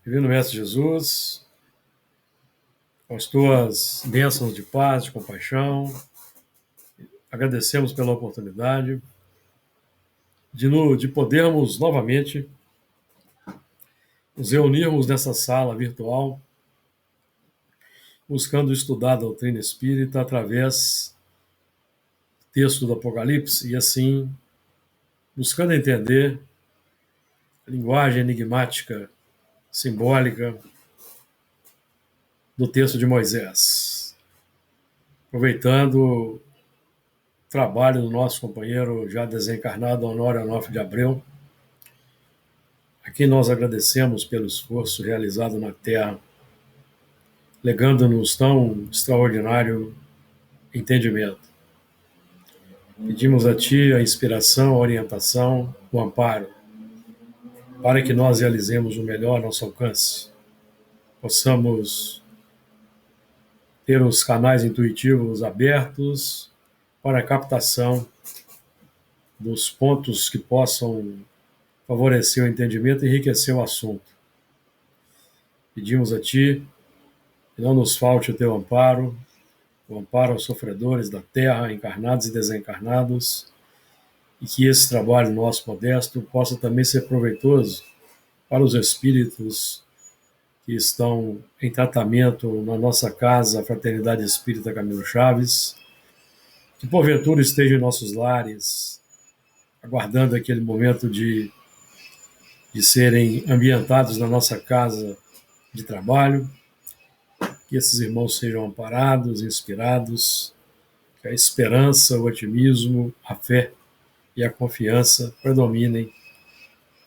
Divino Mestre Jesus, com as tuas bênçãos de paz, de compaixão, agradecemos pela oportunidade de podermos novamente nos reunirmos nessa sala virtual, buscando estudar a doutrina espírita através do texto do Apocalipse e assim buscando entender a linguagem enigmática, simbólica do texto de Moisés. Aproveitando o trabalho do nosso companheiro já desencarnado, Honório Onofre de Abreu, a quem nós agradecemos pelo esforço realizado na Terra, legando-nos tão extraordinário entendimento. Pedimos a Ti a inspiração, a orientação, o amparo, para que nós realizemos o melhor ao nosso alcance. Possamos ter os canais intuitivos abertos para a captação dos pontos que possam favorecer o entendimento e enriquecer o assunto. Pedimos a Ti que não nos falte o Teu amparo, o amparo aos sofredores da terra, encarnados e desencarnados, e que esse trabalho nosso modesto possa também ser proveitoso para os espíritos que estão em tratamento na nossa casa, a Fraternidade Espírita Camilo Chaves, que porventura estejam em nossos lares, aguardando aquele momento de serem ambientados na nossa casa de trabalho, que esses irmãos sejam amparados, inspirados, que a esperança, o otimismo, a fé e a confiança predominem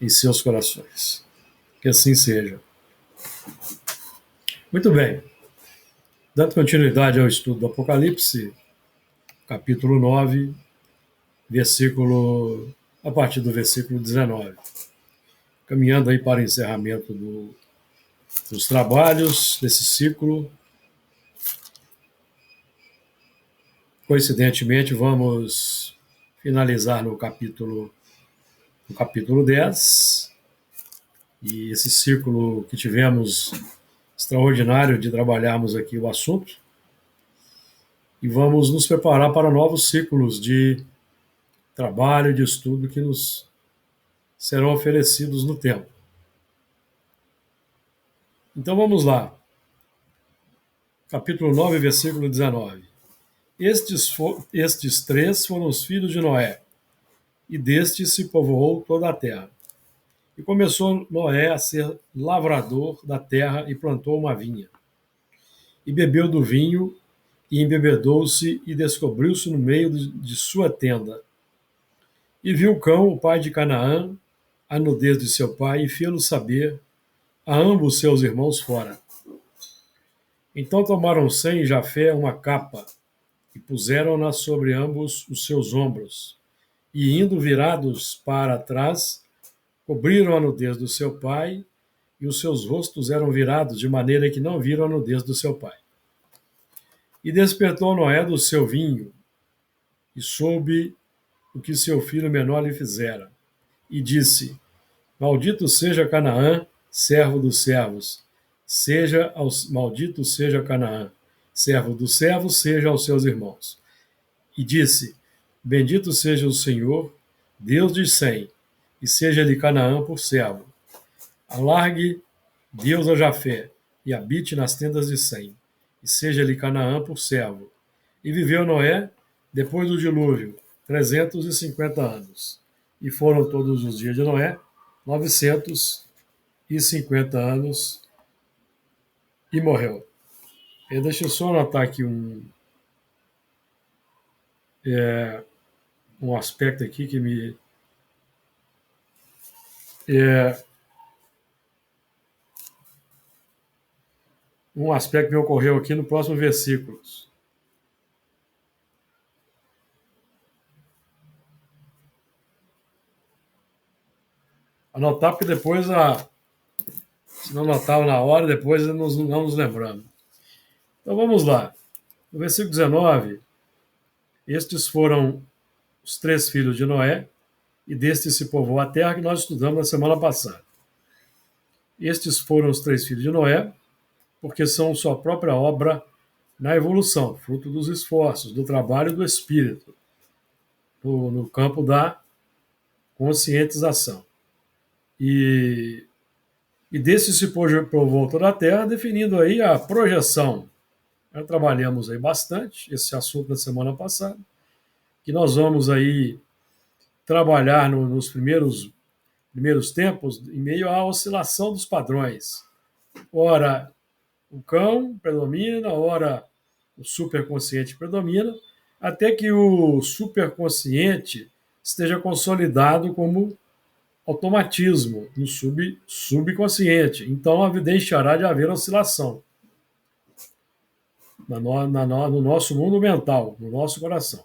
em seus corações. Que assim seja. Muito bem. Dando continuidade ao estudo do Apocalipse, capítulo 9, a partir do versículo 19. Caminhando aí para o encerramento dos trabalhos desse ciclo. Coincidentemente, vamos finalizar no capítulo 10, e esse ciclo que tivemos extraordinário de trabalharmos aqui o assunto, e vamos nos preparar para novos ciclos de trabalho, de estudo que nos serão oferecidos no tempo. Então vamos lá. Capítulo 9, versículo 19. Estes três foram os filhos de Noé, e destes se povoou toda a terra. E começou Noé a ser lavrador da terra e plantou uma vinha. E bebeu do vinho, e embebedou-se, e descobriu-se no meio de sua tenda. E viu Cão, o pai de Canaã, a nudez de seu pai, e fê-lo saber a ambos seus irmãos fora. Então tomaram Sem e Jafé uma capa, e puseram-na sobre ambos os seus ombros, e indo virados para trás, cobriram a nudez do seu pai, e os seus rostos eram virados, de maneira que não viram a nudez do seu pai. E despertou Noé do seu vinho, e soube o que seu filho menor lhe fizera. E disse: Maldito seja Canaã, servo dos servos. Maldito seja Canaã, servo dos servos, seja aos seus irmãos. E disse: Bendito seja o Senhor, Deus de Sem, e seja-lhe Canaã por servo. Alargue Deus a Jafé, e habite nas tendas de Sem, e seja-lhe Canaã por servo. E viveu Noé, depois do dilúvio, 350 anos. E foram todos os dias de Noé 950 anos, e morreu. Deixa eu só anotar aqui um aspecto aqui que me... um aspecto que me ocorreu aqui no próximo versículo. Anotar, porque depois, se não anotava na hora, depois não nos lembramos. Então vamos lá. No versículo 19, estes foram os três filhos de Noé, e destes se povoou a terra, que nós estudamos na semana passada. Estes foram os 3 filhos de Noé, porque são sua própria obra na evolução, fruto dos esforços, do trabalho do espírito, no campo da conscientização. E desse se povoou toda a Terra, definindo aí a projeção. Já trabalhamos aí bastante esse assunto na semana passada, que nós vamos aí trabalhar nos primeiros tempos em meio à oscilação dos padrões. Ora, o cão predomina, ora, o superconsciente predomina, até que o superconsciente esteja consolidado como automatismo no subconsciente. Então, deixará de haver oscilação no nosso mundo mental, no nosso coração.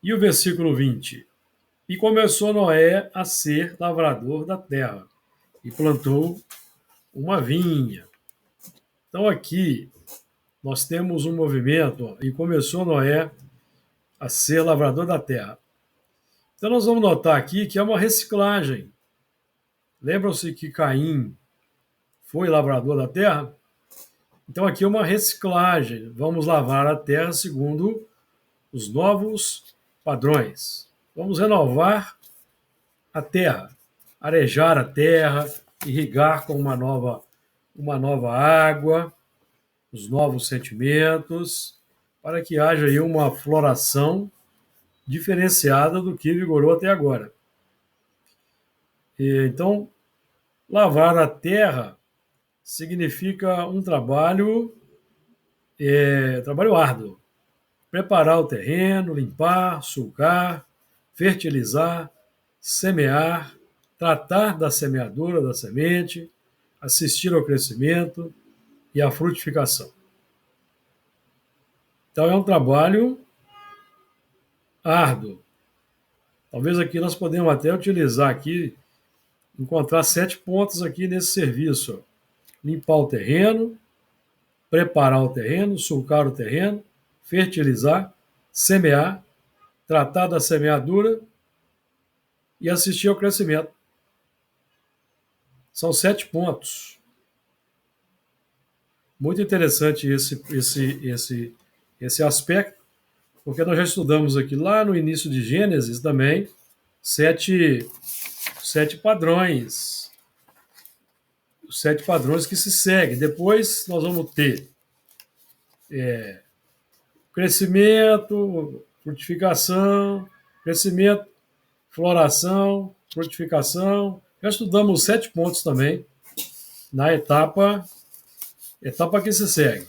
E o versículo 20. E começou Noé a ser lavrador da terra, e plantou uma vinha. Então, aqui, nós temos um movimento, e começou Noé a ser lavrador da terra. Então, nós vamos notar aqui que é uma reciclagem. Lembram-se que Caim foi lavrador da terra? Então, aqui é uma reciclagem. Vamos lavar a terra segundo os novos padrões. Vamos renovar a terra, arejar a terra, irrigar com uma nova água, os novos sentimentos, para que haja aí uma floração diferenciada do que vigorou até agora. Então, lavar a terra significa um trabalho árduo. Preparar o terreno, limpar, sulcar, fertilizar, semear, tratar da semeadura da semente, assistir ao crescimento e à frutificação. Então é um trabalho árduo. Talvez aqui nós podemos até utilizar aqui, encontrar 7 pontos aqui nesse serviço. Limpar o terreno, preparar o terreno, sulcar o terreno, fertilizar, semear, tratar da semeadura e assistir ao crescimento. São 7 pontos. Muito interessante esse aspecto, porque nós já estudamos aqui lá no início de Gênesis também 7 padrões. Os 7 padrões que se seguem. Depois nós vamos ter crescimento, frutificação, crescimento, floração, frutificação. Já estudamos 7 pontos também na etapa que se segue.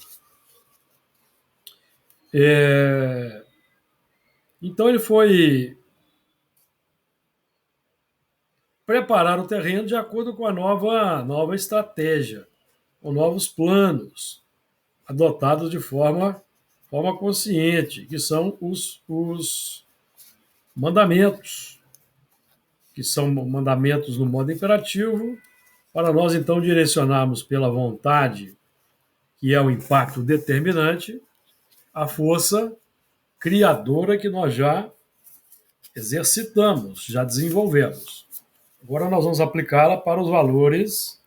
Então ele foi preparar o terreno de acordo com a nova estratégia, com novos planos, adotados de forma consciente, que são os mandamentos, que são mandamentos no modo imperativo, para nós então direcionarmos pela vontade, que é o impacto determinante, a força criadora que nós já exercitamos, já desenvolvemos. Agora nós vamos aplicá-la para os valores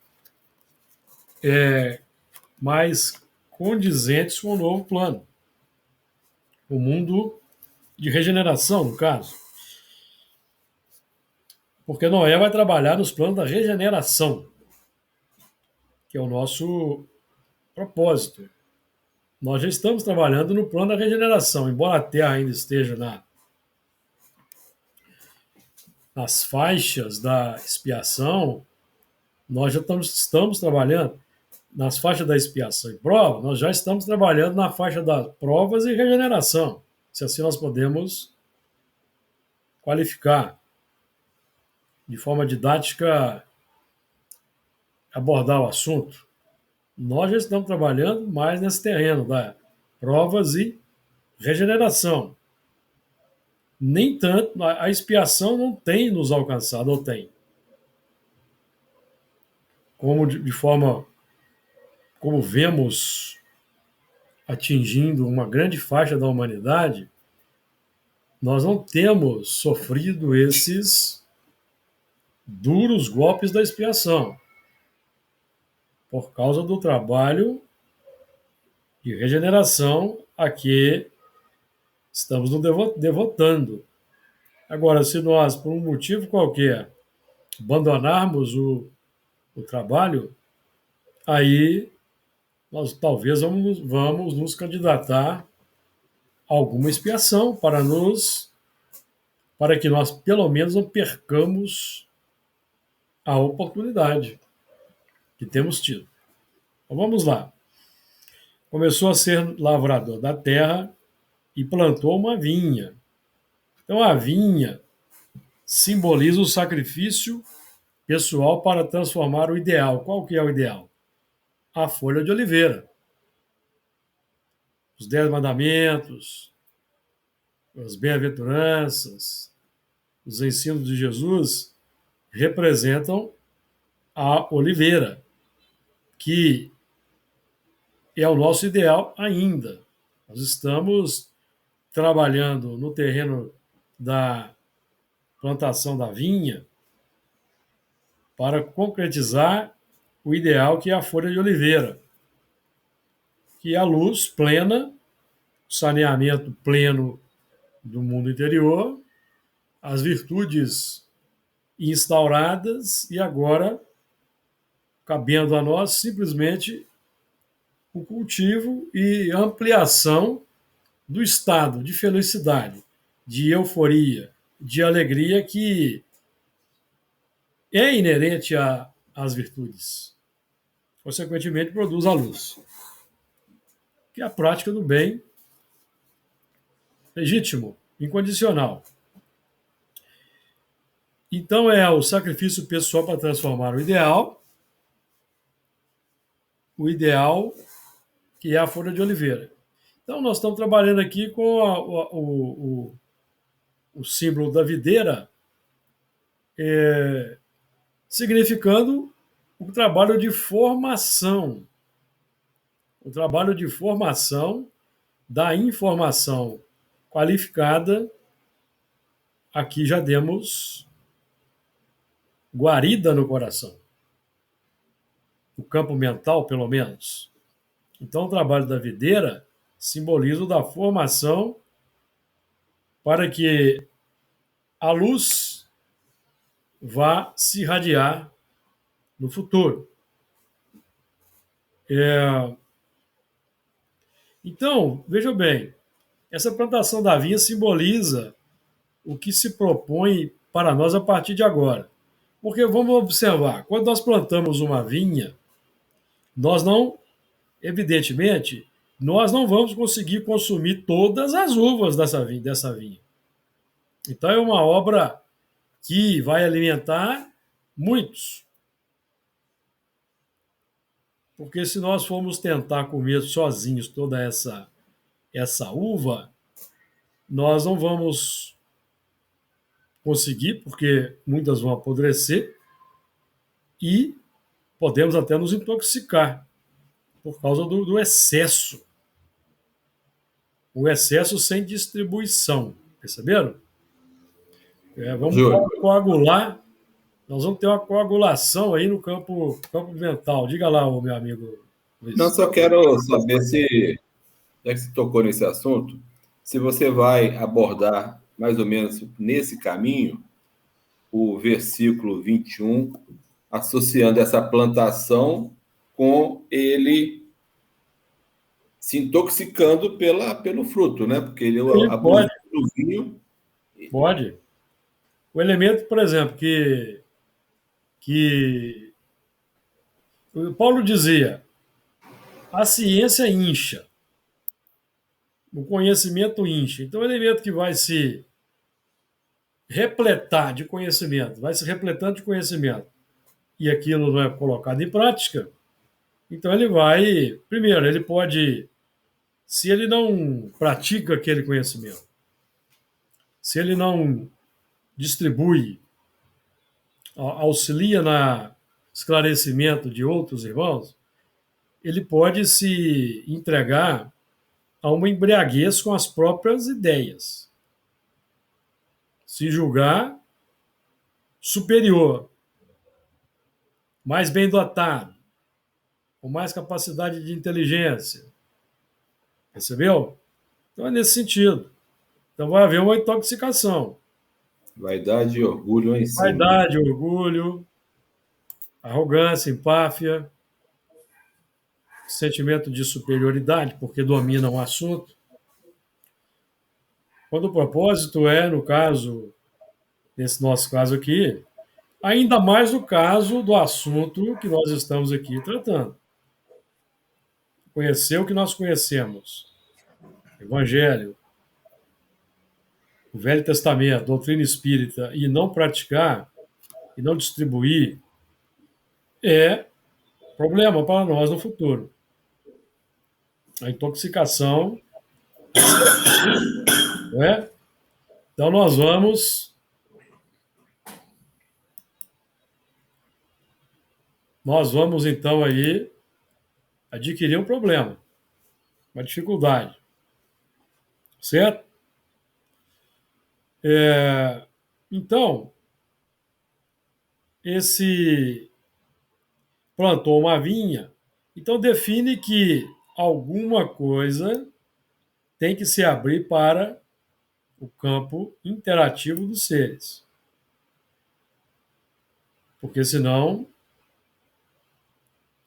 mais condizentes com o novo plano. O mundo de regeneração, no caso. Porque Noé vai trabalhar nos planos da regeneração, que é o nosso propósito. Nós já estamos trabalhando no plano da regeneração, embora a Terra ainda esteja nas faixas da expiação, nós já estamos trabalhando nas faixas da expiação e prova, nós já estamos trabalhando na faixa das provas e regeneração, se assim nós podemos qualificar de forma didática, abordar o assunto. Nós já estamos trabalhando mais nesse terreno da provas e regeneração. Nem tanto, a expiação não tem nos alcançado, ou tem? Como de forma, como vemos atingindo uma grande faixa da humanidade, nós não temos sofrido esses duros golpes da expiação, por causa do trabalho de regeneração a que estamos nos devotando. Agora, se nós, por um motivo qualquer, abandonarmos o trabalho, aí nós talvez vamos nos candidatar a alguma expiação para que nós pelo menos não percamos a oportunidade que temos tido. Então vamos lá. Começou a ser lavrador da terra e plantou uma vinha. Então a vinha simboliza o sacrifício pessoal para transformar o ideal. Qual que é o ideal? A folha de oliveira. Os 10 mandamentos, as bem-aventuranças, os ensinos de Jesus representam a oliveira, que é o nosso ideal ainda. Nós estamos trabalhando no terreno da plantação da vinha para concretizar o ideal que é a folha de oliveira, que é a luz plena, o saneamento pleno do mundo interior, as virtudes instauradas e agora cabendo a nós simplesmente o cultivo e ampliação do estado de felicidade, de euforia, de alegria que é inerente às virtudes. Consequentemente, produz a luz, que é a prática do bem legítimo, incondicional. Então, é o sacrifício pessoal para transformar o ideal que é a folha de oliveira. Então, nós estamos trabalhando aqui com o símbolo da videira, significando o trabalho de formação. O trabalho de formação da informação qualificada. Aqui já demos guarida no coração. O campo mental, pelo menos. Então, o trabalho da videira simboliza o da formação para que a luz vá se irradiar no futuro. Então, veja bem, essa plantação da vinha simboliza o que se propõe para nós a partir de agora. Porque vamos observar, quando nós plantamos uma vinha, nós não, evidentemente, nós não vamos conseguir consumir todas as uvas dessa vinha. Então é uma obra que vai alimentar muitos. Porque se nós formos tentar comer sozinhos toda essa uva, nós não vamos conseguir, porque muitas vão apodrecer e podemos até nos intoxicar por causa do excesso. O excesso sem distribuição. Perceberam? Vamos coagular. Nós vamos ter uma coagulação aí no campo mental. Diga lá, meu amigo Luiz. Não, só quero saber se, já que você tocou nesse assunto, se você vai abordar mais ou menos nesse caminho o versículo 21, associando essa plantação com ele se intoxicando pelo fruto, né? Porque ele pode. do vinho. Pode. O elemento, por exemplo, que o Paulo dizia, a ciência incha, o conhecimento incha. Então, o elemento que vai se repletar de conhecimento, vai se repletando de conhecimento, e aquilo não é colocado em prática, então ele vai, primeiro, ele pode, se ele não pratica aquele conhecimento, se ele não distribui, auxilia no esclarecimento de outros irmãos, ele pode se entregar a uma embriaguez com as próprias ideias, se julgar superior mais bem dotado, com mais capacidade de inteligência. Percebeu? Então é nesse sentido. Então vai haver uma intoxicação. Vaidade e orgulho lá em cima, né? Vaidade, orgulho, arrogância, empáfia, sentimento de superioridade, porque domina um assunto. Quando o propósito é, no caso, nesse nosso caso aqui, ainda mais no caso do assunto que nós estamos aqui tratando. Conhecer o que nós conhecemos. Evangelho, o Velho Testamento, doutrina espírita, e não praticar, e não distribuir, é problema para nós no futuro. A intoxicação, não é? Então nós vamos então aí adquirir um problema, uma dificuldade, certo? Então, esse plantou uma vinha, então define que alguma coisa tem que se abrir para o campo interativo dos seres. Porque senão,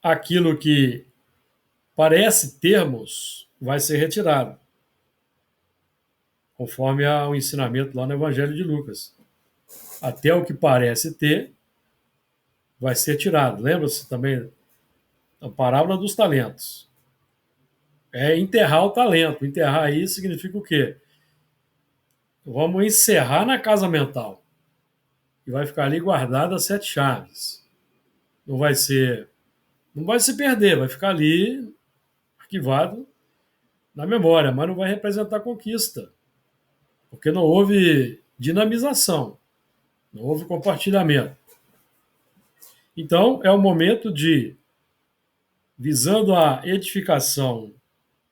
aquilo que parece termos vai ser retirado, conforme o ensinamento lá no Evangelho de Lucas. Até o que parece ter vai ser tirado. Lembra-se também a parábola dos talentos. É enterrar o talento. Enterrar aí significa o quê? Vamos encerrar na casa mental. E vai ficar ali guardada as 7 chaves. Não vai se perder, vai ficar ali arquivado na memória, mas não vai representar conquista, porque não houve dinamização, não houve compartilhamento. Então, é o momento de, visando a edificação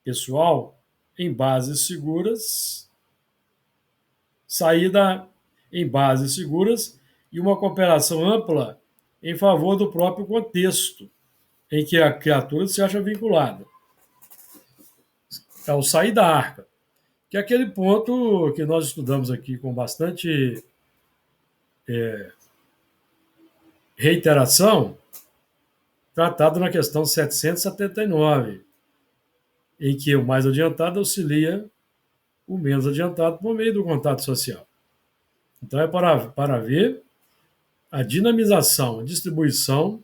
pessoal em bases seguras, saída em bases seguras e uma cooperação ampla em favor do próprio contexto em que a criatura se acha vinculada. É o sair da arca, que é aquele ponto que nós estudamos aqui com bastante reiteração, tratado na questão 779, em que o mais adiantado auxilia o menos adiantado por meio do contato social. Então é para ver a dinamização, a distribuição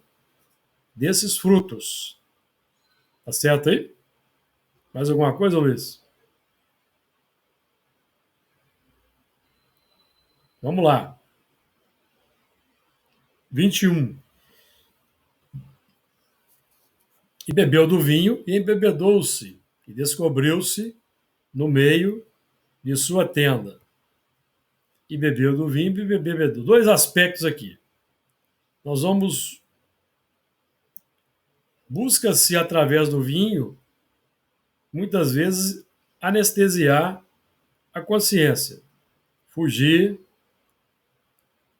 desses frutos. Tá certo aí? Mais alguma coisa, Luiz? Vamos lá. 21. E bebeu do vinho e embebedou-se, e descobriu-se no meio de sua tenda. E bebeu do vinho e bebedou. Dois aspectos aqui. Nós vamos. Busca-se, através do vinho, muitas vezes, anestesiar a consciência, fugir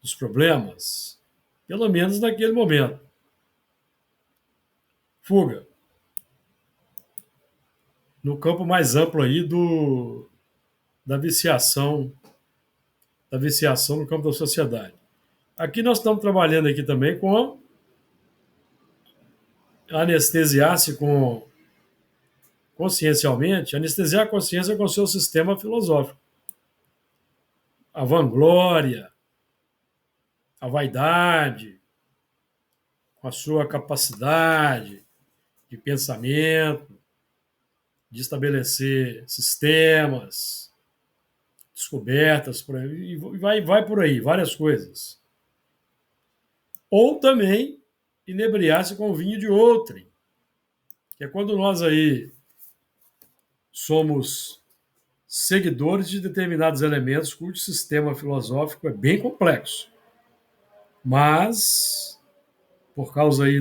dos problemas, pelo menos naquele momento. Fuga. No campo mais amplo aí da viciação no campo da sociedade. Aqui nós estamos trabalhando aqui também com anestesiar-se consciencialmente, anestesiar a consciência com o seu sistema filosófico. A vanglória, a vaidade, com a sua capacidade de pensamento, de estabelecer sistemas, descobertas, por aí, e vai por aí, várias coisas. Ou também inebriar-se com o vinho de outrem, que é quando nós aí somos seguidores de determinados elementos cujo sistema filosófico é bem complexo. Mas, por causa aí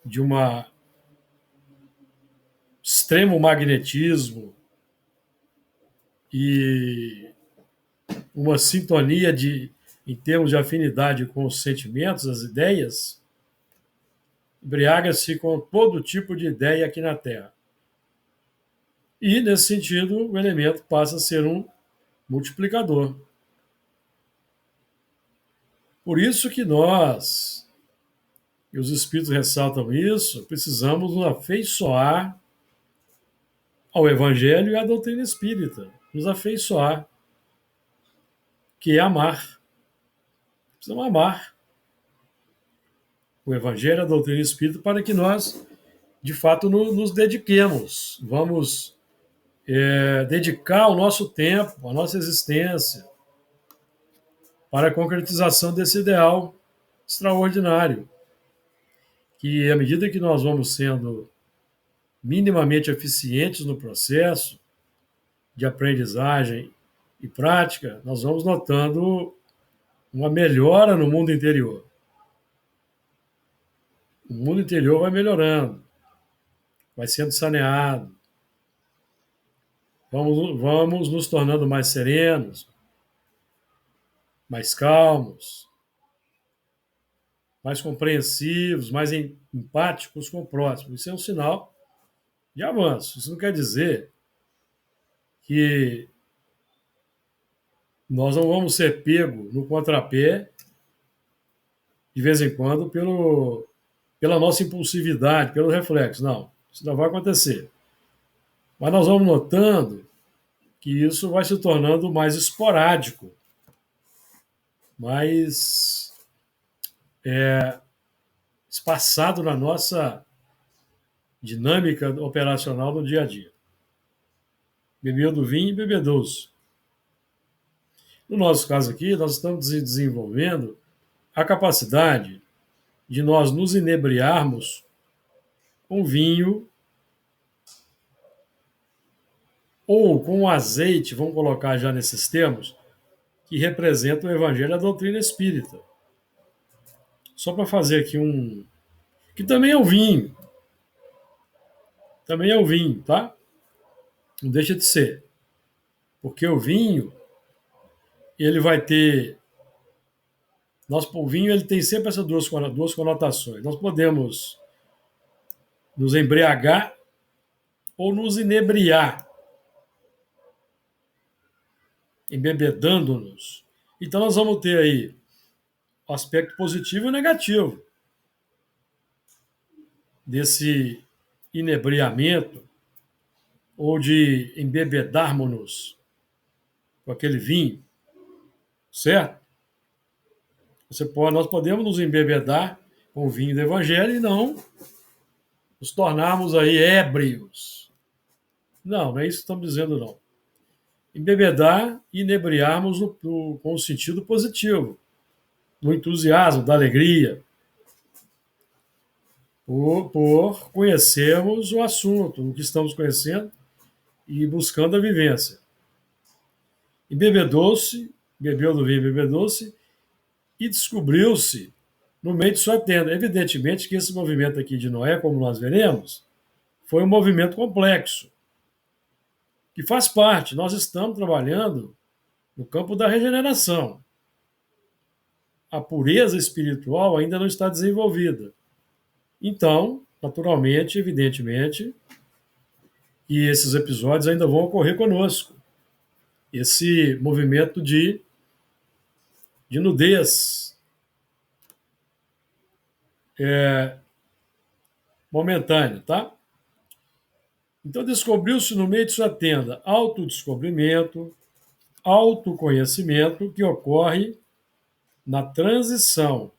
de uma extremo magnetismo e uma sintonia de em termos de afinidade com os sentimentos, as ideias, embriaga-se com todo tipo de ideia aqui na Terra. E, nesse sentido, o elemento passa a ser um multiplicador. Por isso que nós, e os espíritos ressaltam isso, precisamos nos afeiçoar ao Evangelho e à doutrina espírita. Nos afeiçoar, que é amar. Precisamos amar o Evangelho e a doutrina espírita para que nós, de fato, nos dediquemos. Vamos dedicar o nosso tempo, a nossa existência, para a concretização desse ideal extraordinário, que à medida que nós vamos sendo minimamente eficientes no processo de aprendizagem e prática, nós vamos notando uma melhora no mundo interior. O mundo interior vai melhorando, vai sendo saneado, vamos nos tornando mais serenos, mais calmos, mais compreensivos, mais empáticos com o próximo. Isso é um sinal de avanço. Isso não quer dizer que nós não vamos ser pegos no contrapé de vez em quando pela nossa impulsividade, pelo reflexo. Não, isso não vai acontecer. Mas nós vamos notando que isso vai se tornando mais esporádico, mais espaçado na nossa dinâmica operacional no dia a dia. Beber do vinho e beber doce. No nosso caso aqui, nós estamos desenvolvendo a capacidade de nós nos inebriarmos com vinho ou com azeite, vamos colocar já nesses termos, que representam o Evangelho e a doutrina espírita. Só para fazer aqui que também é o vinho. Também é o vinho, tá? Não deixa de ser. Porque o vinho, ele vai ter... O vinho ele tem sempre essas duas conotações. Nós podemos nos embriagar ou nos inebriar, embebedando-nos. Então nós vamos ter aí o aspecto positivo e negativo desse inebriamento ou de embebedarmos-nos com aquele vinho, certo? Nós podemos nos embebedar com o vinho do Evangelho e não nos tornarmos aí ébrios. Não é isso que estamos dizendo, não. Embebedar e inebriarmos com o sentido positivo, do entusiasmo, da alegria, por conhecermos o assunto, o que estamos conhecendo e buscando a vivência. Embebedou-se, bebeu do vinho, bebedou-se, e descobriu-se no meio de sua tenda. Evidentemente que esse movimento aqui de Noé, como nós veremos, foi um movimento complexo, que faz parte. Nós estamos trabalhando no campo da regeneração. A pureza espiritual ainda não está desenvolvida. Então, naturalmente, evidentemente, e esses episódios ainda vão ocorrer conosco. Esse movimento de nudez momentâneo, tá? Então, descobriu-se no meio de sua tenda autodescobrimento, autoconhecimento, que ocorre na transição,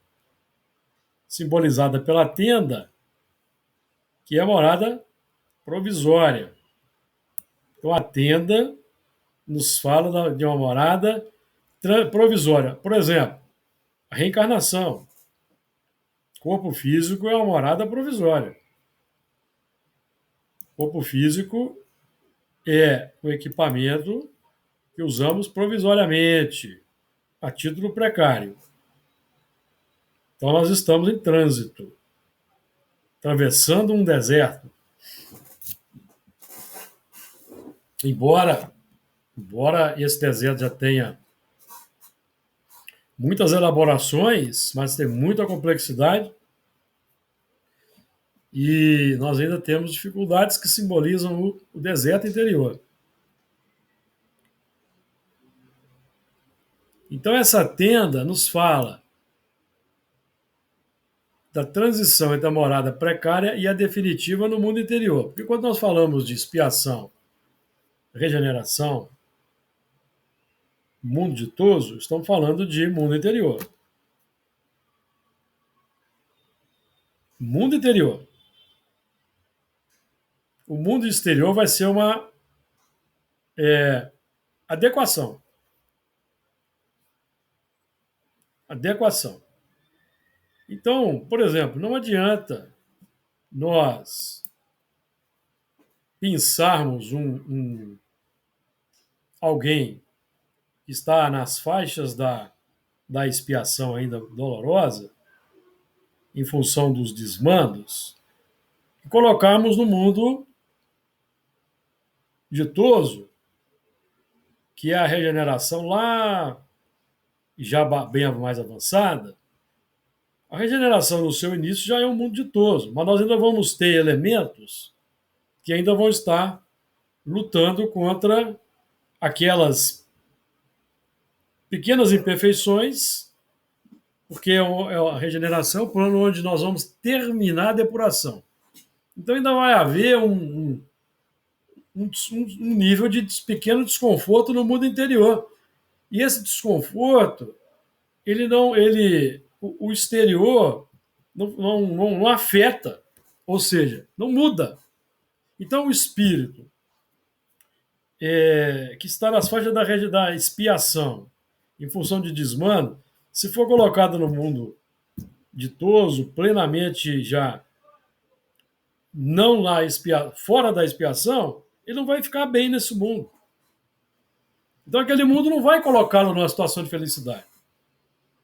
simbolizada pela tenda, que é a morada provisória. Então, a tenda nos fala de uma morada provisória. Por exemplo, a reencarnação. Corpo físico é uma morada provisória. Corpo físico é o equipamento que usamos provisoriamente, a título precário. Então, nós estamos em trânsito, atravessando um deserto. Embora esse deserto já tenha muitas elaborações, mas tem muita complexidade. E nós ainda temos dificuldades que simbolizam o deserto interior. Então, essa tenda nos fala da transição entre a morada precária e a definitiva no mundo interior. Porque quando nós falamos de expiação, regeneração, mundo ditoso, estamos falando de mundo interior. Mundo interior. O mundo exterior vai ser uma adequação. Adequação. Então, por exemplo, não adianta nós pensarmos alguém que está nas faixas da expiação ainda dolorosa, em função dos desmandos, e colocarmos no mundo ditoso, que é a regeneração lá, já bem mais avançada. A regeneração no seu início já é um mundo ditoso, mas nós ainda vamos ter elementos que ainda vão estar lutando contra aquelas pequenas imperfeições, porque a regeneração é o plano onde nós vamos terminar a depuração. Então ainda vai haver um nível de pequeno desconforto no mundo interior. E esse desconforto, o exterior não afeta, ou seja, não muda. Então o espírito que está nas faixas da expiação, em função de desmando, se for colocado no mundo ditoso, plenamente já não lá fora da expiação, ele não vai ficar bem nesse mundo. Então aquele mundo não vai colocá-lo numa situação de felicidade.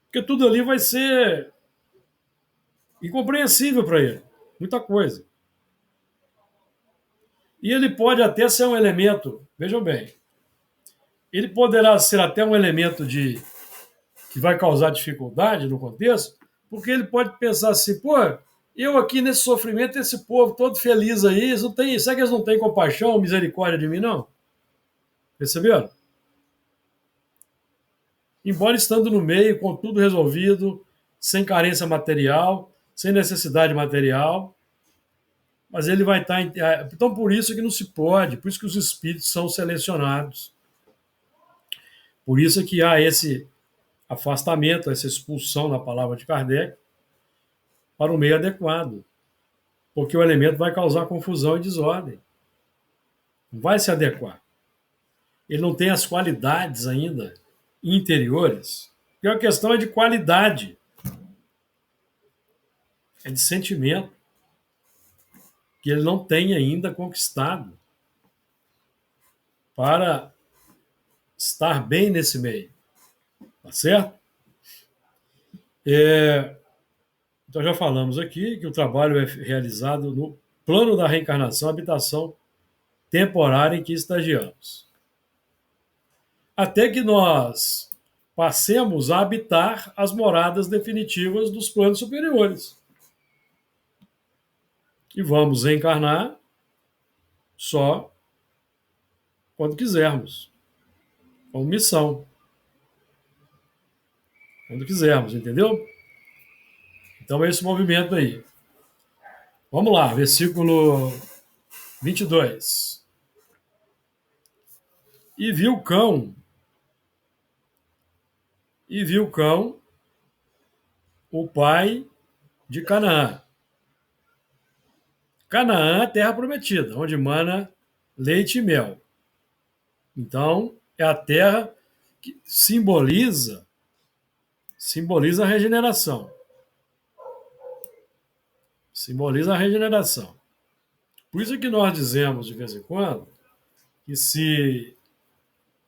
Porque tudo ali vai ser incompreensível para ele. Muita coisa. E ele pode até ser um elemento, vejam bem, ele poderá ser até um elemento que vai causar dificuldade no contexto, porque ele pode pensar assim, pô, eu aqui nesse sofrimento, esse povo todo feliz aí, será que eles não têm compaixão, misericórdia de mim, não? Perceberam? Embora estando no meio, com tudo resolvido, sem carência material, sem necessidade material, mas ele vai estar... Então, por isso que não se pode, por isso que os espíritos são selecionados. Por isso que há esse afastamento, essa expulsão, na palavra de Kardec, para o meio adequado. Porque o elemento vai causar confusão e desordem. Não vai se adequar. Ele não tem as qualidades ainda interiores. E a questão é de qualidade. É de sentimento. Que ele não tem ainda conquistado para estar bem nesse meio. Tá certo? Então já falamos aqui que o trabalho é realizado no plano da reencarnação, habitação temporária em que estagiamos. Até que nós passemos a habitar as moradas definitivas dos planos superiores. E vamos reencarnar só quando quisermos. Com missão. Quando quisermos, entendeu? Então é esse movimento aí. Vamos lá, versículo 22. E viu cão o pai de Canaã. Canaã é a terra prometida, onde mana leite e mel. Então, é a terra que simboliza a regeneração. Simboliza a regeneração. Por isso que nós dizemos, de vez em quando, que se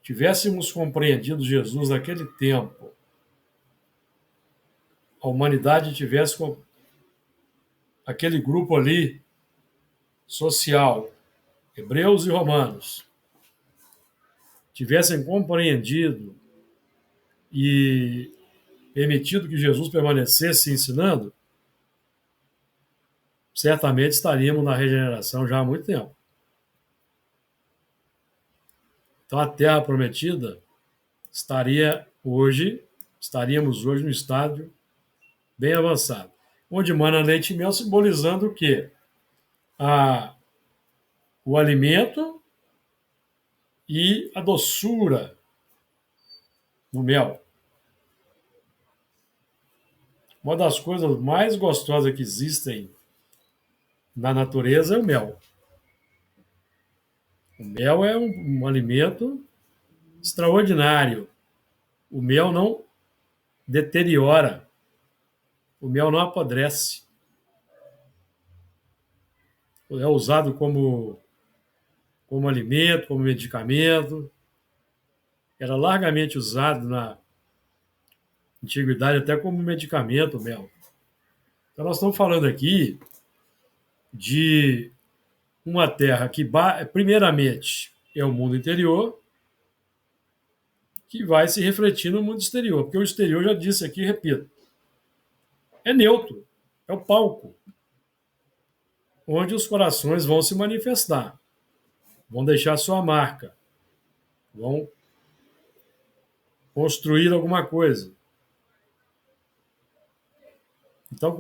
tivéssemos compreendido Jesus naquele tempo, a humanidade tivesse aquele grupo ali social, hebreus e romanos, tivessem compreendido e permitido que Jesus permanecesse ensinando, certamente estaríamos na regeneração já há muito tempo. Então a Terra Prometida estaríamos hoje no estádio bem avançado, onde mana leite e mel, simbolizando o quê? O alimento e a doçura do mel. Uma das coisas mais gostosas que existem na natureza é o mel. O mel é um alimento extraordinário. O mel não deteriora. O mel não apodrece. É usado como alimento, como medicamento. Era largamente usado na antiguidade até como medicamento o mel. Então nós estamos falando aqui de uma terra que, primeiramente, é o mundo interior, que vai se refletir no mundo exterior. Porque o exterior, já disse aqui, repito, é neutro, é o palco, onde os corações vão se manifestar, vão deixar sua marca, vão construir alguma coisa. Então,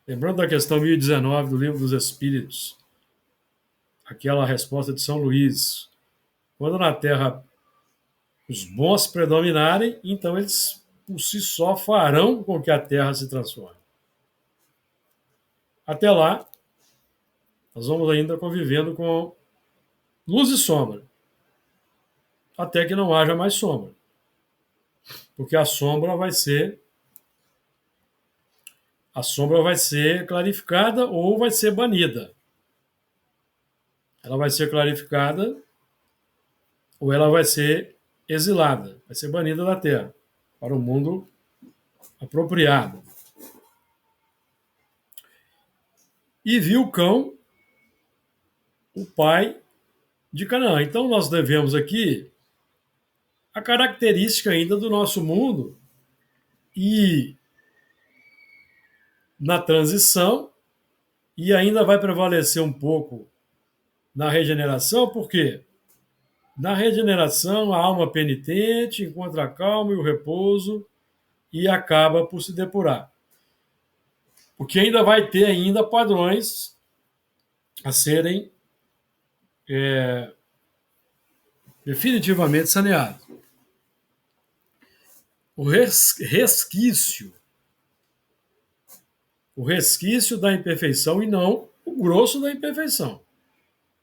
lembrando da questão 1019 do Livro dos Espíritos, aquela resposta de São Luís, quando na Terra os bons predominarem, então eles por si só farão com que a Terra se transforme. Até lá, nós vamos ainda convivendo com luz e sombra, até que não haja mais sombra, porque a sombra vai ser clarificada ou vai ser banida. Ela vai ser clarificada ou ela vai ser exilada, vai ser banida da Terra para o mundo apropriado. E viu Cão, o pai de Canaã. Então nós devemos aqui a característica ainda do nosso mundo e na transição, e ainda vai prevalecer um pouco na regeneração, porque na regeneração a alma penitente encontra a calma e o repouso e acaba por se depurar. Porque ainda vai ter ainda padrões a serem definitivamente saneados. O resquício da imperfeição e não o grosso da imperfeição.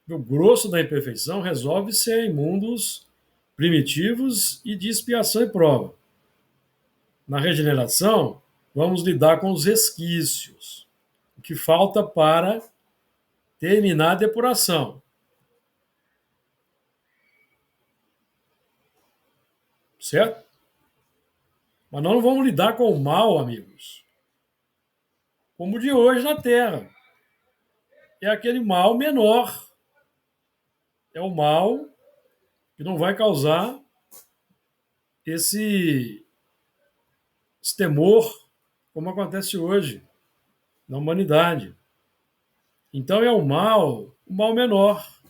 O grosso da imperfeição resolve-se em mundos primitivos e de expiação e prova. Na regeneração, vamos lidar com os resquícios, o que falta para terminar a depuração. Certo? Mas nós não vamos lidar com o mal, amigos, como o de hoje na Terra. É aquele mal menor. É o mal que não vai causar esse temor, como acontece hoje na humanidade. Então é o mal menor.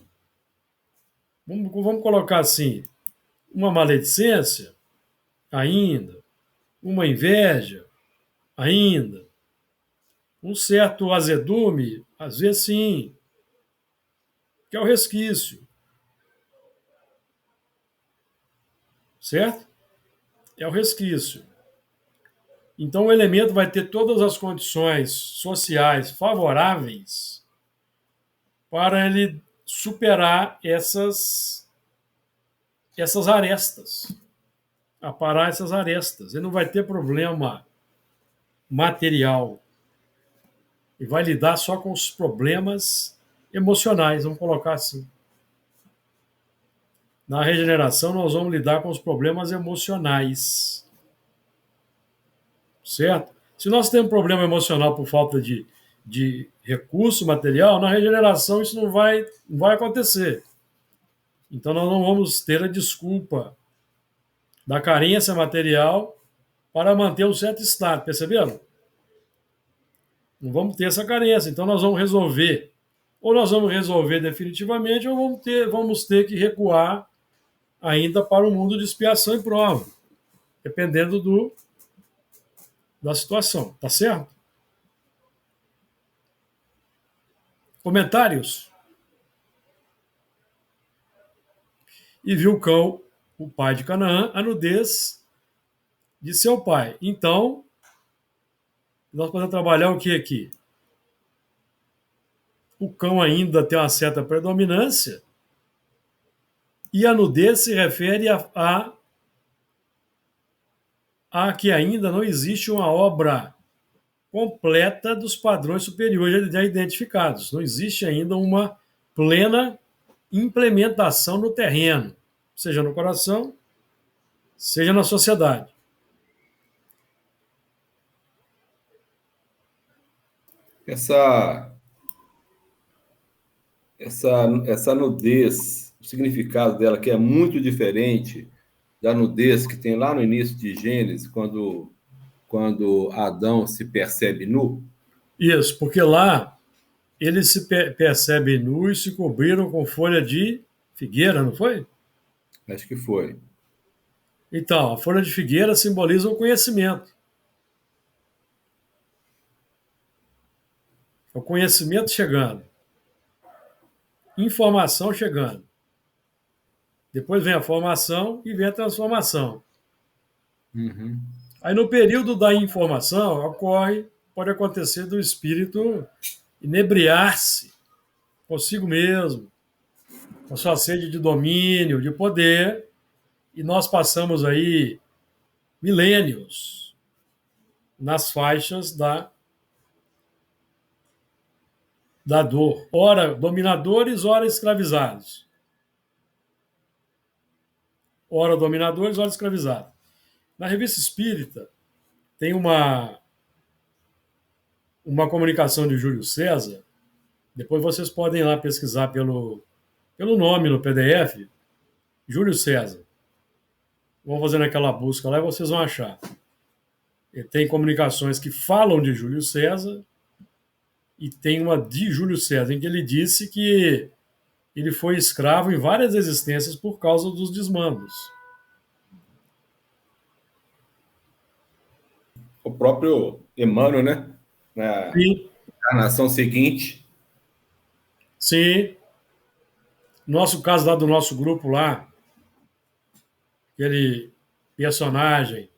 Vamos colocar assim, uma maledicência, ainda, uma inveja, ainda, um certo azedume, às vezes sim, que é o resquício. Certo? É o resquício. Então o elemento vai ter todas as condições sociais favoráveis para ele superar essas arestas, aparar essas arestas. Ele não vai ter problema material. Ele vai lidar só com os problemas emocionais, vamos colocar assim. Na regeneração, nós vamos lidar com os problemas emocionais. Certo? Se nós temos problema emocional por falta de recurso material, na regeneração isso não vai acontecer. Então nós não vamos ter a desculpa da carência material para manter um certo estado, perceberam? Não vamos ter essa carência, então nós vamos resolver. Ou nós vamos resolver definitivamente, ou vamos ter que recuar ainda para o mundo de expiação e prova, dependendo da situação, tá certo? Comentários? E viu Cão, o pai de Canaã, a nudez de seu pai. Então, nós podemos trabalhar o que aqui? O cão ainda tem uma certa predominância, e a nudez se refere a que ainda não existe uma obra completa dos padrões superiores já identificados. Não existe ainda uma plena implementação no terreno, seja no coração, seja na sociedade. Essa, essa nudez, o significado dela, que é muito diferente da nudez que tem lá no início de Gênesis, quando Adão se percebe nu. Isso, porque lá eles se percebem nus e se cobriram com folha de figueira, não foi? Acho que foi. Então, a folha de figueira simboliza o conhecimento. O conhecimento chegando, informação chegando. Depois vem a formação e vem a transformação. Uhum. Aí, no período da informação, pode acontecer do espírito inebriar-se consigo mesmo, com sua sede de domínio, de poder, e nós passamos aí milênios nas faixas da dor. Ora dominadores, ora escravizados. Ora dominadores, ora escravizados. Na Revista Espírita tem uma comunicação de Júlio César. Depois vocês podem ir lá pesquisar pelo nome no PDF, Júlio César. Vão fazendo aquela busca lá e vocês vão achar. E tem comunicações que falam de Júlio César e tem uma de Júlio César, em que ele disse que ele foi escravo em várias existências por causa dos desmandos. O próprio Emmanuel, né? Na Sim, encarnação seguinte. sim. Nosso caso lá do nosso grupo lá, aquele personagem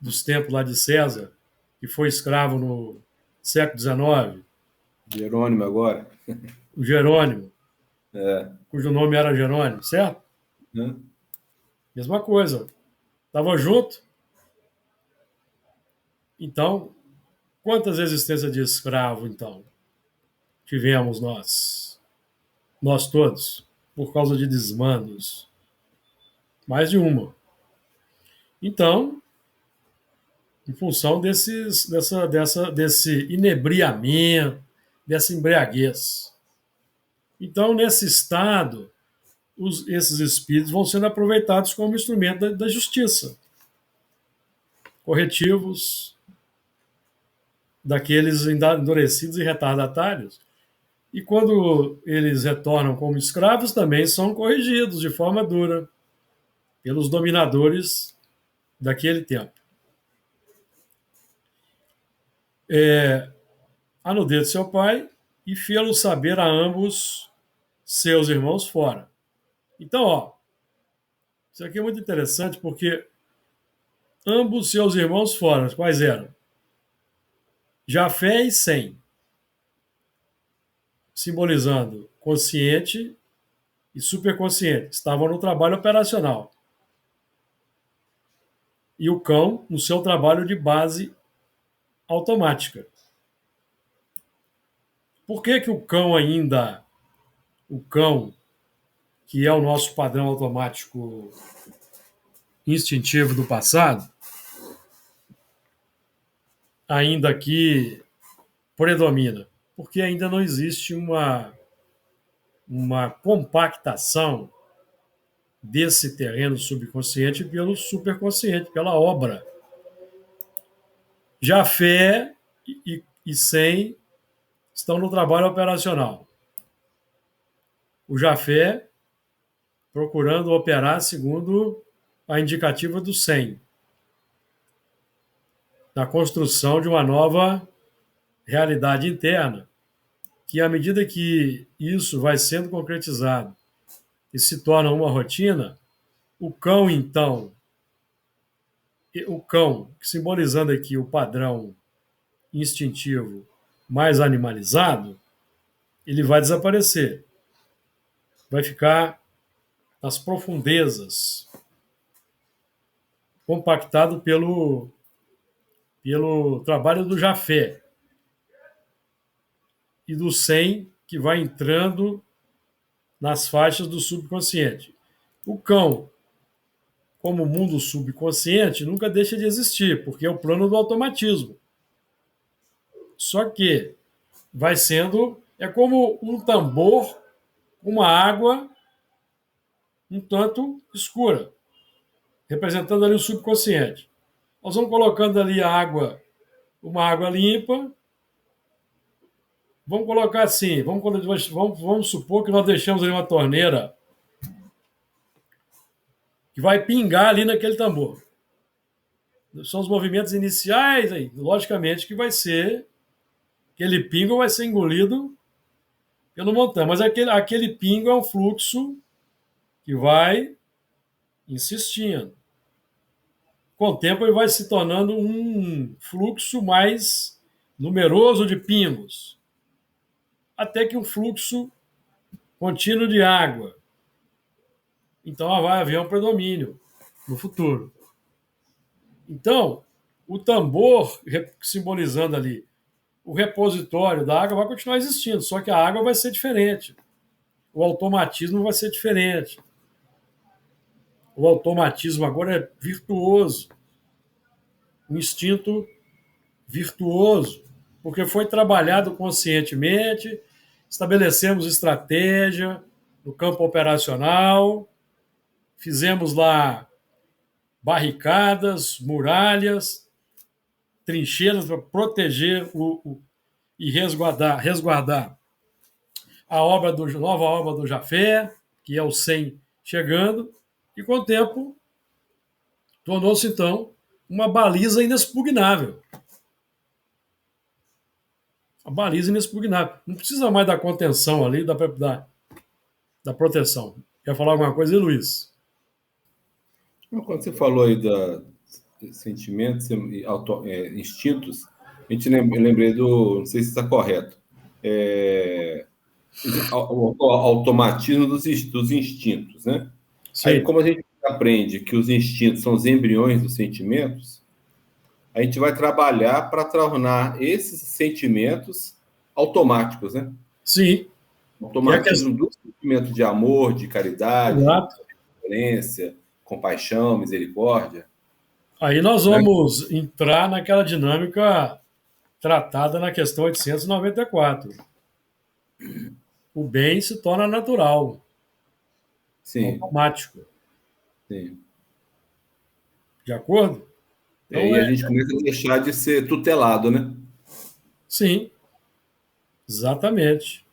dos tempos lá de César, que foi escravo no século XIX, Jerônimo agora. o Jerônimo, É. cujo nome era Jerônimo, certo? Né? Mesma coisa. Estava junto. Então, quantas existências de escravo, então, tivemos nós? Nós todos, por causa de desmandos. Mais de uma. Então, em função desse inebriamento, dessa embriaguez. Então, nesse estado, esses espíritos vão sendo aproveitados como instrumento da justiça. Corretivos daqueles endurecidos e retardatários. E quando eles retornam como escravos, também são corrigidos de forma dura pelos dominadores daquele tempo. A nudez de seu pai e fê-lo saber a ambos seus irmãos fora. Então, isso aqui é muito interessante porque ambos seus irmãos fora, quais eram? Jafé e Sem, simbolizando consciente e superconsciente, estavam no trabalho operacional. E o cão no seu trabalho de base automática. Por que o cão, que é o nosso padrão automático instintivo do passado, ainda aqui predomina? Porque ainda não existe uma compactação desse terreno subconsciente pelo superconsciente, pela obra Jafé e Sem estão no trabalho operacional. O Jafé procurando operar segundo a indicativa do Sem, na construção de uma nova realidade interna, que à medida que isso vai sendo concretizado e se torna uma rotina, o cão, então, o cão, simbolizando aqui o padrão instintivo mais animalizado, ele vai desaparecer. Vai ficar nas profundezas, compactado pelo trabalho do Jafé e do Sem, que vai entrando nas faixas do subconsciente. O cão, como mundo subconsciente, nunca deixa de existir, porque é o plano do automatismo. Só que vai sendo, é como um tambor, uma água um tanto escura, representando ali o subconsciente. Nós vamos colocando ali a água, uma água limpa. Vamos colocar assim, vamos supor que nós deixamos ali uma torneira que vai pingar ali naquele tambor. São os movimentos iniciais, aí, logicamente que vai ser, aquele pingo vai ser engolido pelo montão, mas aquele pingo é um fluxo que vai insistindo. Com o tempo ele vai se tornando um fluxo mais numeroso de pingos, até que um fluxo contínuo de água. Então vai haver um predomínio no futuro. Então, o tambor, simbolizando ali o repositório da água, vai continuar existindo, só que a água vai ser diferente. O automatismo vai ser diferente. O automatismo agora é virtuoso. Um instinto virtuoso, porque foi trabalhado conscientemente, estabelecemos estratégia no campo operacional, fizemos lá barricadas, muralhas, trincheiras para proteger e resguardar a nova obra do Jafé, que é o Sem chegando, e com o tempo tornou-se então uma baliza inexpugnável. A baliza inexpugnável. Não precisa mais da contenção ali, da proteção. Quer falar alguma coisa aí, Luiz? Quando você falou aí da sentimentos e instintos, eu lembrei do, não sei se está correto, o automatismo dos instintos, né? Sim. Aí, como a gente aprende que os instintos são os embriões dos sentimentos, a gente vai trabalhar para tornar esses sentimentos automáticos, né? Sim. Automatismo do sentimento de amor, de caridade, Exato. de violência, compaixão, misericórdia. Aí nós vamos entrar naquela dinâmica tratada na questão 894. O bem se torna natural, Sim. automático. Sim. De acordo? Então, e a gente começa a deixar de ser tutelado, né? Sim, exatamente.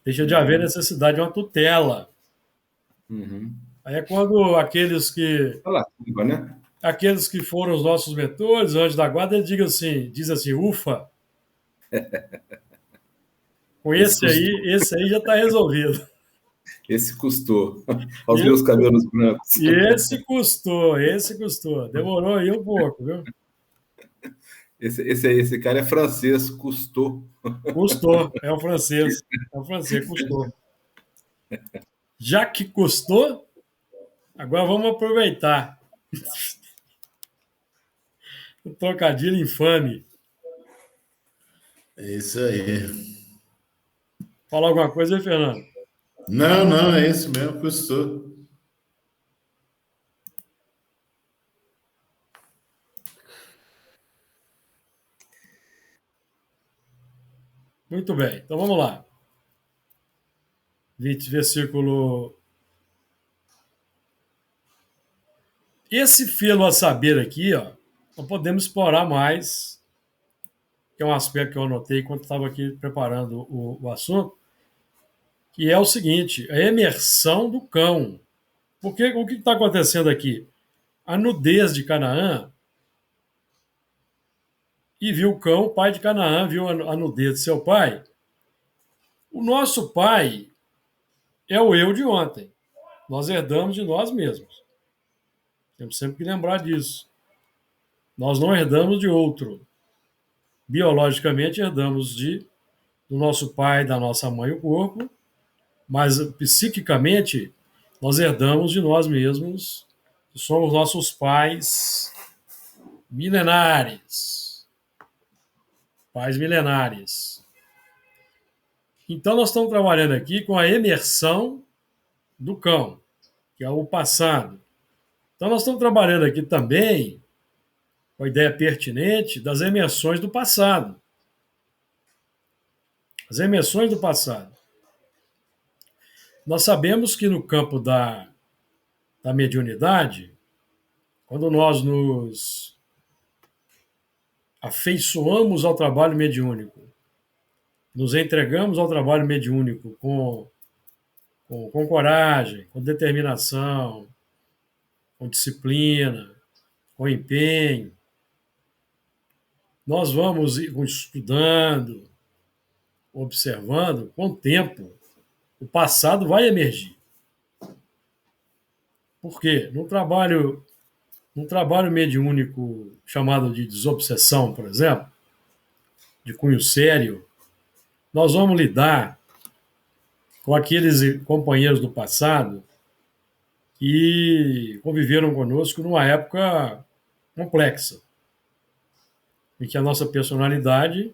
Deixa de haver necessidade de uma tutela. Uhum. Aí é quando aqueles que né? aqueles que foram os nossos mentores, anjos da guarda, ele diz assim, ufa, com esse aí já está resolvido. Esse custou. Aos meus cabelos brancos. E esse custou. Demorou aí um pouco, viu? Esse cara é francês, custou. Custou, é o francês, custou. Já que custou, agora vamos aproveitar. O trocadilho infame. É isso aí. Fala alguma coisa aí, Fernando? Não, é isso mesmo, custou. Muito bem, então vamos lá. Versículo. Esse fê-lo a saber aqui, ó, nós podemos explorar mais, que é um aspecto que eu anotei enquanto estava aqui preparando o assunto, que é o seguinte, a emersão do cão. Porque o que está acontecendo aqui? A nudez de Canaã, e viu o cão, o pai de Canaã, viu a nudez de seu pai. O nosso pai é o eu de ontem. Nós herdamos de nós mesmos. Temos sempre que lembrar disso. Nós não herdamos de outro. Biologicamente, herdamos do nosso pai, da nossa mãe, o corpo, mas psiquicamente, nós herdamos de nós mesmos, que somos nossos pais milenares. Pais milenares. Então, nós estamos trabalhando aqui com a emersão do cão, que é o passado. Então, nós estamos trabalhando aqui também com a ideia pertinente das emersões do passado. As emersões do passado. Nós sabemos que no campo da mediunidade, quando nós nos afeiçoamos ao trabalho mediúnico, nos entregamos ao trabalho mediúnico com coragem, com determinação, com disciplina, com empenho, nós vamos estudando, observando, com o tempo, o passado vai emergir. Por quê? Num trabalho mediúnico chamado de desobsessão, por exemplo, de cunho sério, nós vamos lidar com aqueles companheiros do passado que conviveram conosco numa época complexa, em que a nossa personalidade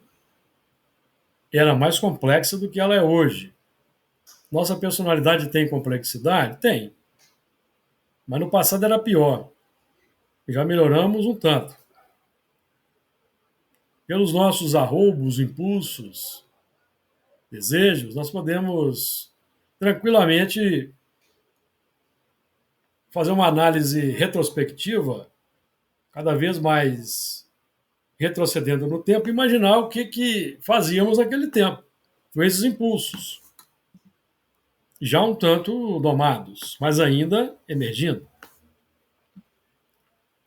era mais complexa do que ela é hoje. Nossa personalidade tem complexidade? Tem. Mas no passado era pior. Já melhoramos um tanto. Pelos nossos arroubos, impulsos, desejos, nós podemos tranquilamente fazer uma análise retrospectiva, cada vez mais retrocedendo no tempo, e imaginar o que fazíamos naquele tempo, com esses impulsos. Já um tanto domados, mas ainda emergindo.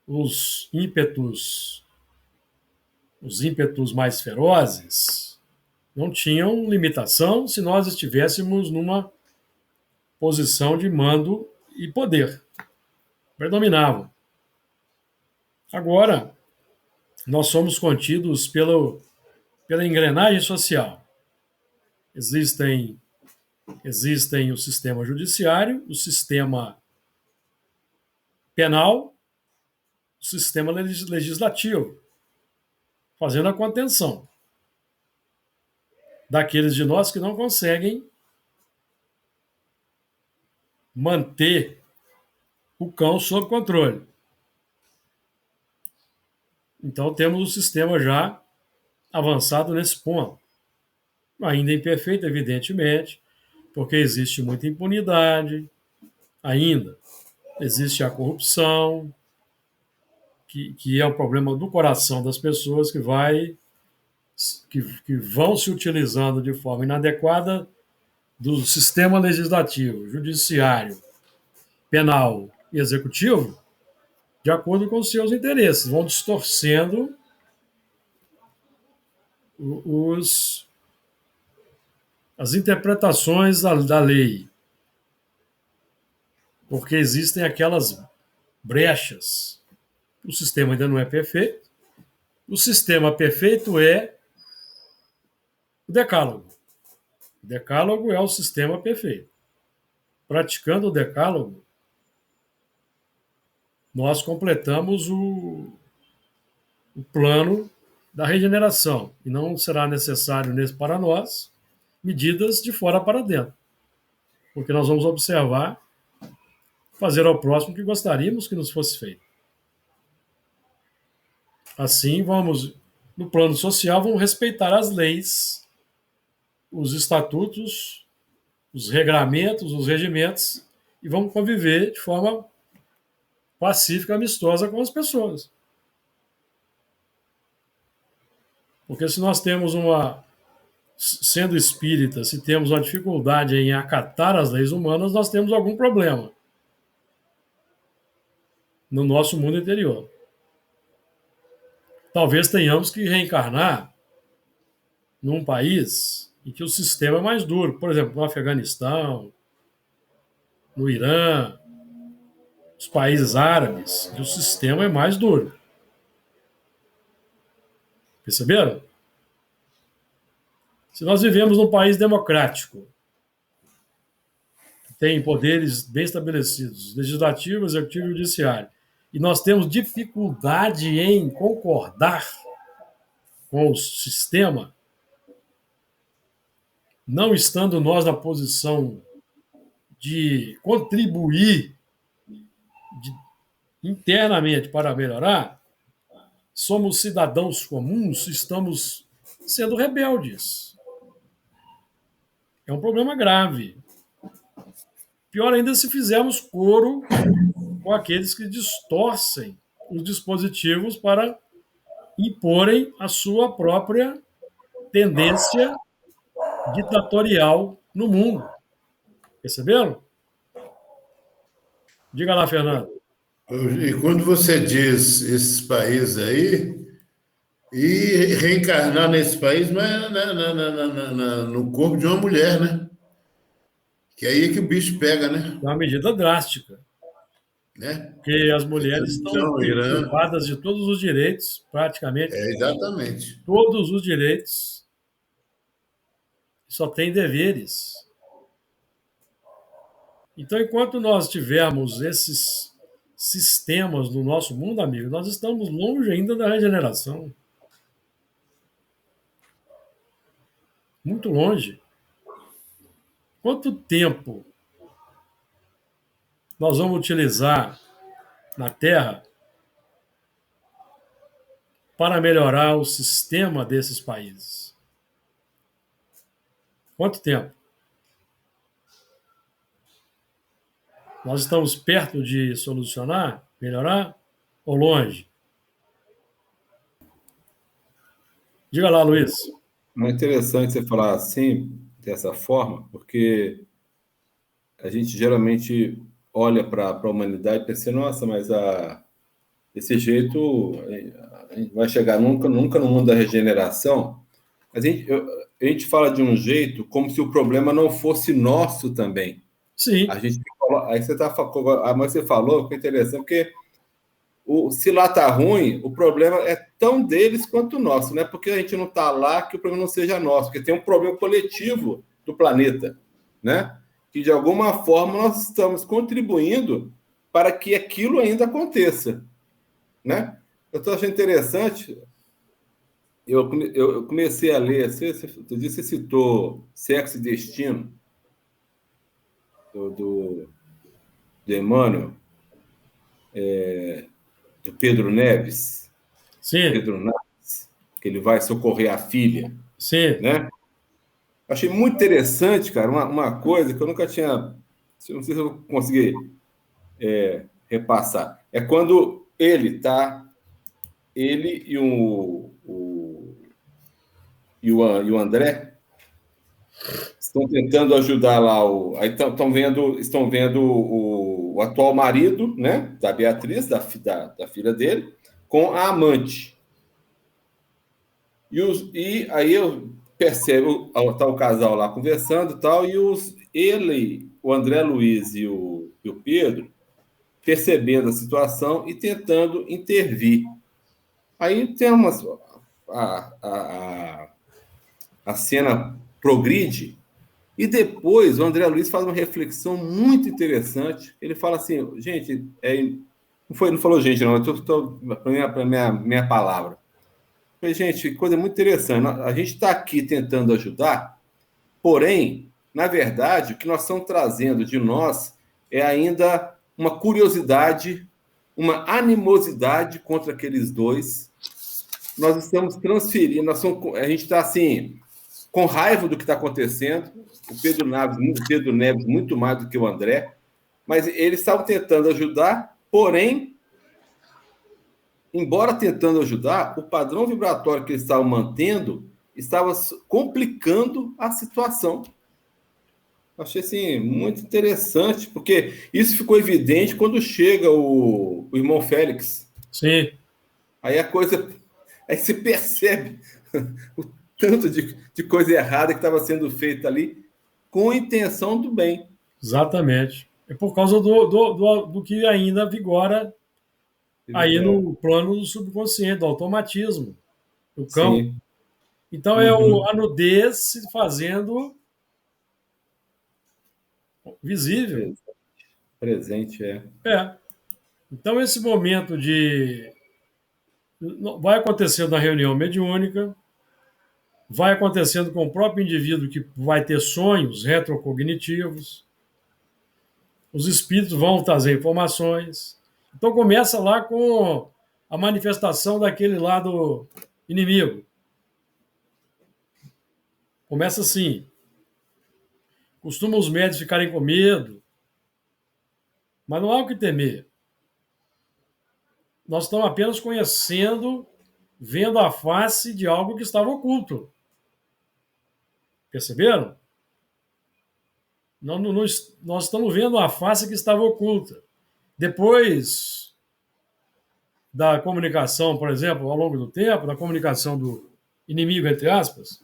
Os ímpetos mais ferozes não tinham limitação se nós estivéssemos numa posição de mando e poder. Predominavam. Agora, nós somos contidos pela engrenagem social. Existem o sistema judiciário, o sistema penal, o sistema legislativo, fazendo a contenção daqueles de nós que não conseguem manter o cão sob controle. Então, temos o sistema já avançado nesse ponto. Ainda imperfeito, evidentemente, porque existe muita impunidade, ainda existe a corrupção, que é um problema do coração das pessoas que vão se utilizando de forma inadequada do sistema legislativo, judiciário, penal e executivo, de acordo com os seus interesses, vão distorcendo as interpretações da lei, porque existem aquelas brechas. O sistema ainda não é perfeito. O sistema perfeito é o decálogo. O decálogo é o sistema perfeito. Praticando o decálogo, nós completamos o plano da regeneração. E não será necessário para nós medidas de fora para dentro. Porque nós vamos observar, fazer ao próximo o que gostaríamos que nos fosse feito. Assim, no plano social, vamos respeitar as leis, os estatutos, os regramentos, os regimentos, e vamos conviver de forma pacífica, amistosa com as pessoas. Porque se nós temos sendo espírita, se temos uma dificuldade em acatar as leis humanas, nós temos algum problema no nosso mundo interior. Talvez tenhamos que reencarnar num país em que o sistema é mais duro. Por exemplo, no Afeganistão, no Irã, os países árabes, que o sistema é mais duro. Perceberam? Se nós vivemos num país democrático, que tem poderes bem estabelecidos, legislativo, executivo e judiciário, e nós temos dificuldade em concordar com o sistema, não estando nós na posição de contribuir internamente para melhorar, somos cidadãos comuns, estamos sendo rebeldes. É um problema grave. Pior ainda se fizermos coro com aqueles que distorcem os dispositivos para imporem a sua própria tendência ditatorial no mundo. Perceberam? Diga lá, Fernando. E quando você diz esses países aí, e reencarnar nesse país não é no corpo de uma mulher, né? Que aí é que o bicho pega, né? É uma medida drástica, Né? porque as mulheres estão Então, Irã, privadas de todos os direitos, praticamente exatamente. todos os direitos, só tem deveres. Então, enquanto nós tivermos esses sistemas no nosso mundo, amigo, nós estamos longe ainda da regeneração. Muito longe. Quanto tempo nós vamos utilizar na Terra para melhorar o sistema desses países? Quanto tempo? Nós estamos perto de solucionar, melhorar ou longe? Diga lá, Luiz. É interessante você falar assim, dessa forma, porque a gente geralmente olha para a humanidade e pensa, nossa, mas desse jeito a gente vai chegar nunca no mundo da regeneração. A gente fala de um jeito como se o problema não fosse nosso também. Sim. Aí você falou, que é interessante, porque se lá está ruim, o problema é tão deles quanto nosso, não é porque a gente não está lá que o problema não seja nosso, porque tem um problema coletivo do planeta, né? Que de alguma forma nós estamos contribuindo para que aquilo ainda aconteça, né? Eu estou achando interessante, eu comecei a ler, você citou Sexo e Destino, do Emmanuel, do Pedro Neves. Sim. Pedro Neves, que ele vai socorrer a filha. Sim. Né? Achei muito interessante, cara, uma coisa que eu nunca tinha... Não sei se eu consegui repassar. É quando ele e o André estão tentando ajudar lá aí estão vendo o atual marido, né, da Beatriz, da filha dele, com a amante. E aí eu percebo, tá o casal lá conversando e tal, e o André Luiz e o Pedro percebendo a situação e tentando intervir. Aí tem a cena progride, e depois o André Luiz faz uma reflexão muito interessante. Ele fala assim, gente, não falou gente, não, eu estou para minha palavra. Gente, coisa muito interessante. A gente está aqui tentando ajudar, porém, na verdade, o que nós estamos trazendo de nós é ainda uma curiosidade, uma animosidade contra aqueles dois. Nós estamos transferindo, a gente está assim, com raiva do que está acontecendo. O Pedro Neves muito mais do que o André, mas eles estavam tentando ajudar, porém, embora tentando ajudar, o padrão vibratório que eles estavam mantendo estava complicando a situação. Achei assim, muito interessante, porque isso ficou evidente quando chega o irmão Félix. Sim, Aí a coisa. Aí você percebe o tanto de coisa errada que estava sendo feita ali, com intenção do bem. exatamente. É por causa do que ainda vigora aí É, no plano do subconsciente, do automatismo, do campo. sim. Então é Uhum. a nudez se fazendo visível. Presente, é. É. Então esse momento vai acontecendo na reunião mediúnica, vai acontecendo com o próprio indivíduo que vai ter sonhos retrocognitivos, os espíritos vão trazer informações. Então começa lá com a manifestação daquele lado inimigo. Começa assim. Costumam os médicos ficarem com medo, mas não há o que temer. Nós estamos apenas conhecendo, vendo a face de algo que estava oculto. Perceberam? Nós estamos vendo a face que estava oculta. Depois da comunicação, por exemplo, ao longo do tempo, da comunicação do inimigo, entre aspas,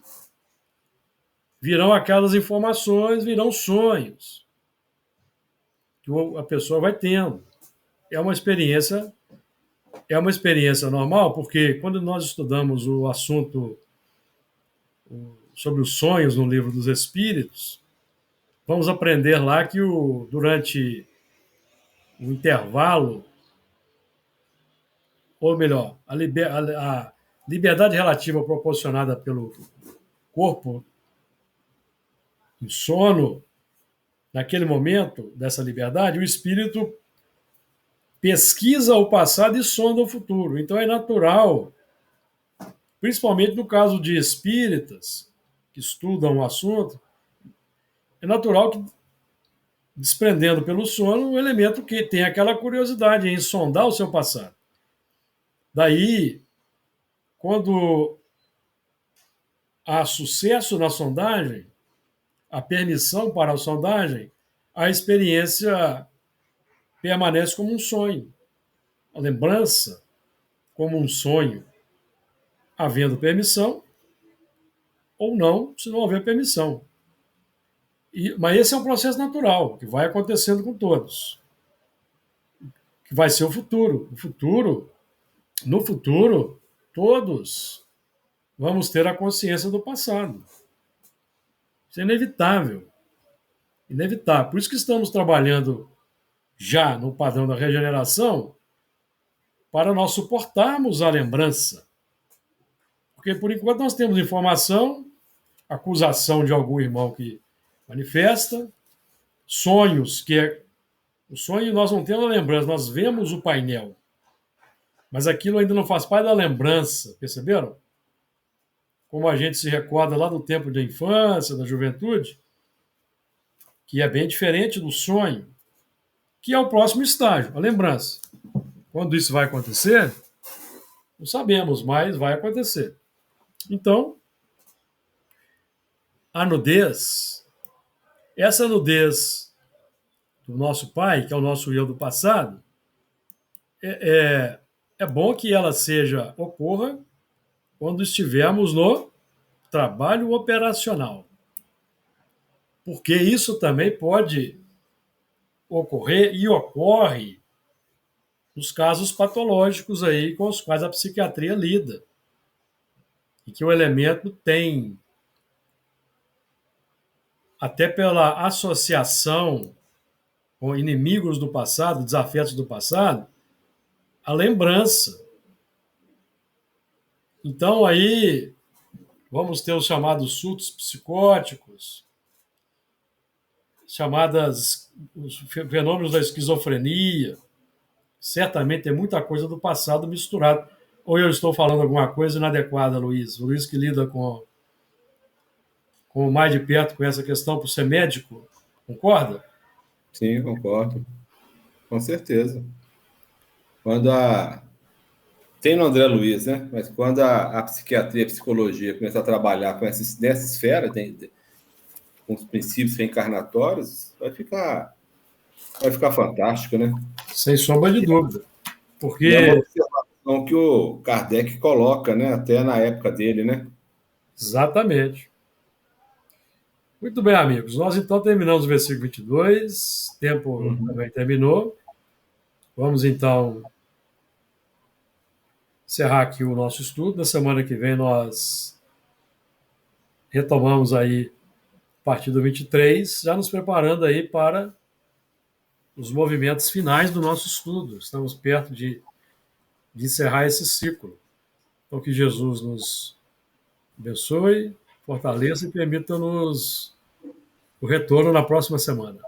virão aquelas informações, virão sonhos que a pessoa vai tendo. É uma experiência, é uma experiência normal, porque quando nós estudamos o assunto sobre os sonhos no livro dos Espíritos, vamos aprender lá que durante o intervalo, ou melhor, a liberdade relativa proporcionada pelo corpo em sono, naquele momento dessa liberdade, o espírito pesquisa o passado e sonda o futuro. Então é natural, principalmente no caso de espíritas que estudam o assunto, é natural que, desprendendo pelo sono, o elemento que tem aquela curiosidade em sondar o seu passado. Daí, quando há sucesso na sondagem, a permissão para a sondagem, a experiência permanece como um sonho. A lembrança como um sonho, havendo permissão ou não, se não houver permissão. Mas esse é um processo natural, que vai acontecendo com todos. Que vai ser o futuro. No futuro, todos vamos ter a consciência do passado. Isso é inevitável. Inevitável. Por isso que estamos trabalhando já no padrão da regeneração para nós suportarmos a lembrança. Porque, por enquanto, nós temos informação, acusação de algum irmão que manifesta, sonhos, o sonho nós não temos a lembrança, nós vemos o painel. Mas aquilo ainda não faz parte da lembrança, perceberam? Como a gente se recorda lá do tempo da infância, da juventude, que é bem diferente do sonho, que é o próximo estágio, a lembrança. Quando isso vai acontecer, não sabemos, mas vai acontecer. Então, a nudez, essa nudez do nosso pai, que é o nosso eu do passado, é bom que ela ocorra quando estivermos no trabalho operacional. Porque isso também pode ocorrer e ocorre nos casos patológicos aí com os quais a psiquiatria lida. E que o elemento tem, até pela associação com inimigos do passado, desafetos do passado, a lembrança. Então aí vamos ter os chamados surtos psicóticos, os fenômenos da esquizofrenia. Certamente tem muita coisa do passado misturado. Ou eu estou falando alguma coisa inadequada, Luiz? O Luiz que lida com mais de perto com essa questão por ser médico, concorda? Sim, concordo. Com certeza. Quando a Tem no André Luiz, né? Mas quando a psiquiatria, a psicologia começar a trabalhar nessa esfera, com os princípios reencarnatórios, vai ficar fantástico, né? Sem sombra de dúvida. Porque... E é uma observação que o Kardec coloca, né? Até na época dele, né? Exatamente. Muito bem, amigos. Nós então terminamos o versículo 22. O tempo também terminou. Vamos então encerrar aqui o nosso estudo. Na semana que vem nós retomamos aí a partir do 23, já nos preparando aí para os movimentos finais do nosso estudo. Estamos perto de encerrar esse ciclo. Então que Jesus nos abençoe, fortaleça e permita-nos o retorno na próxima semana.